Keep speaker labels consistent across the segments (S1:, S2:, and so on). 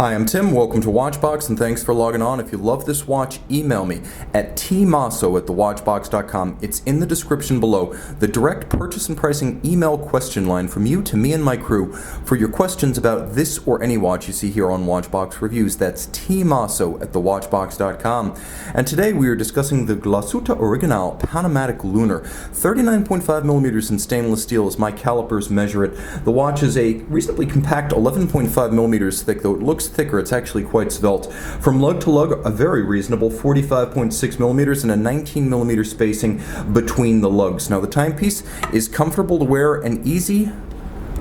S1: Hi, I'm Tim. Welcome to Watchbox, and thanks for logging on. If you love this watch, email me at tmosso@thewatchbox.com. It's in the description below. The direct purchase and pricing email question line from you to me and my crew for your questions about this or any watch you see here on Watchbox Reviews. That's tmosso@thewatchbox.com. And today we are discussing the Glashutte Original PanoMaticLunar. 39.5 millimeters in stainless steel as my calipers measure it. The watch is a reasonably compact 11.5 millimeters thick, though it looks thicker. It's actually quite svelte. From lug to lug, a very reasonable 45.6 millimeters and a 19 millimeter spacing between the lugs. Now the timepiece is comfortable to wear and easy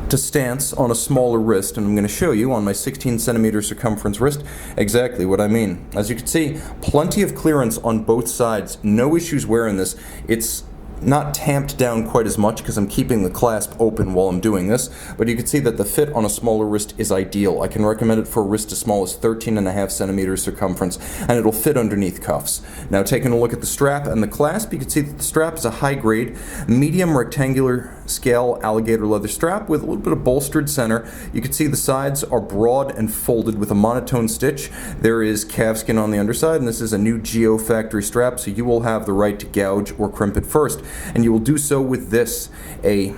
S1: to stance on a smaller wrist, and I'm going to show you on my 16 centimeter circumference wrist exactly what I mean. As you can see, plenty of clearance on both sides. No issues wearing this. It's not tamped down quite as much because I'm keeping the clasp open while I'm doing this, but you can see that the fit on a smaller wrist is ideal. I can recommend it for a wrist as small as 13.5 centimeters circumference, and it'll fit underneath cuffs. Now taking a look at the strap and the clasp, you can see that the strap is a high-grade, medium rectangular scale alligator leather strap with a little bit of bolstered center. You can see the sides are broad and folded with a monotone stitch. There is calfskin on the underside, and this is a new Geo factory strap, so you will have the right to gouge or crimp it first. And you will do so with this, a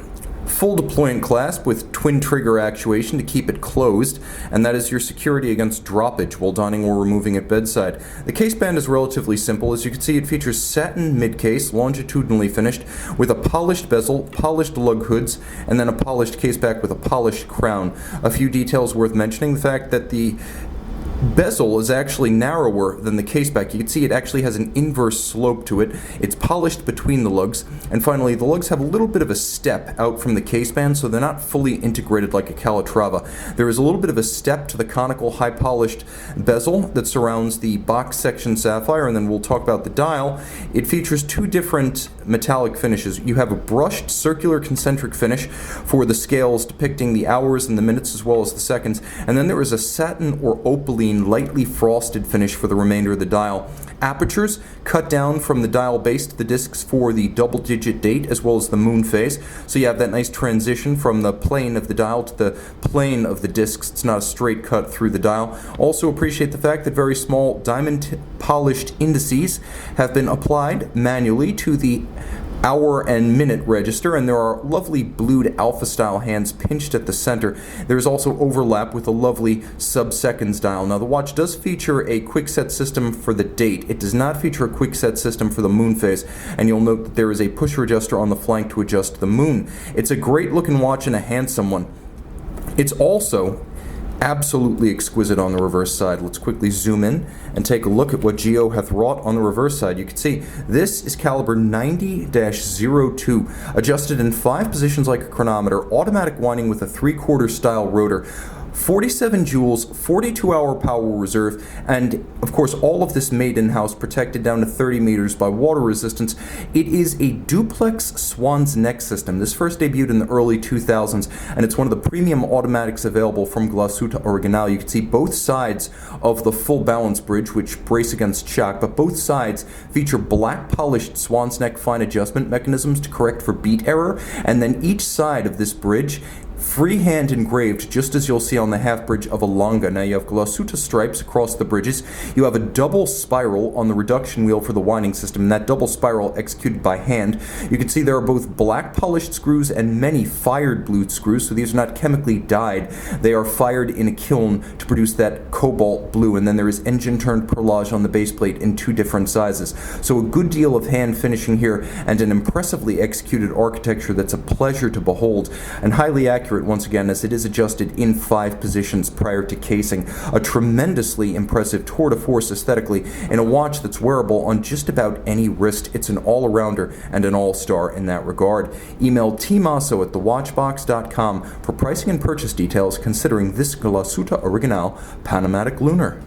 S1: full deployant clasp with twin trigger actuation to keep it closed, and that is your security against droppage while donning or removing at bedside. The case band is relatively simple. As you can see, it features satin mid-case, longitudinally finished, with a polished bezel, polished lug hoods, and then a polished case back with a polished crown. A few details worth mentioning: the fact that the bezel is actually narrower than the caseback. You can see it actually has an inverse slope to it. It's polished between the lugs. And finally, the lugs have a little bit of a step out from the caseband, so they're not fully integrated like a Calatrava. There is a little bit of a step to the conical, high polished bezel that surrounds the box section sapphire, and then we'll talk about the dial. It features two different metallic finishes. You have a brushed circular concentric finish for the scales depicting the hours and the minutes as well as the seconds, and then there is a satin or opaline lightly frosted finish for the remainder of the dial. Apertures cut down from the dial base to the discs for the double-digit date as well as the moon phase, so you have that nice transition from the plane of the dial to the plane of the discs. It's not a straight cut through the dial. Also appreciate the fact that very small diamond polished indices have been applied manually to the hour and minute register, and there are lovely blued alpha style hands pinched at the center. There is also overlap with a lovely sub-seconds dial. Now the watch does feature a quick set system for the date. It does not feature a quick set system for the moon phase, and you'll note that there is a pusher adjuster on the flank to adjust the moon. It's a great looking watch and a handsome one. It's also absolutely exquisite on the reverse side. Let's quickly zoom in and take a look at what Geo hath wrought on the reverse side. You can see this is caliber 90-02, adjusted in 5 positions like a chronometer, automatic winding with a 3/4 style rotor, 47 joules, 42-hour power reserve, and of course all of this made in-house, protected down to 30 meters by water resistance. It is a duplex swan's neck system. This first debuted in the early 2000s, and it's one of the premium automatics available from Glashutte Original. You can see both sides of the full balance bridge, which brace against shock, but both sides feature black polished swan's neck fine adjustment mechanisms to correct for beat error, and then each side of this bridge freehand engraved, just as you'll see on the half bridge of a Longa. Now you have Glashutte stripes across the bridges. You have a double spiral on the reduction wheel for the winding system, and that double spiral executed by hand. You can see there are both black polished screws and many fired blue screws, so these are not chemically dyed. They are fired in a kiln to produce that cobalt blue, and then there is engine turned perlage on the base plate in 2 different sizes. So a good deal of hand finishing here, and an impressively executed architecture that's a pleasure to behold, and highly accurate once again, as it is adjusted in 5 positions prior to casing. A tremendously impressive tour de force aesthetically in a watch that's wearable on just about any wrist. It's an all-arounder and an all-star in that regard. Email tmosso@thewatchbox.com for pricing and purchase details considering this Glashutte Original PanoMaticLunar.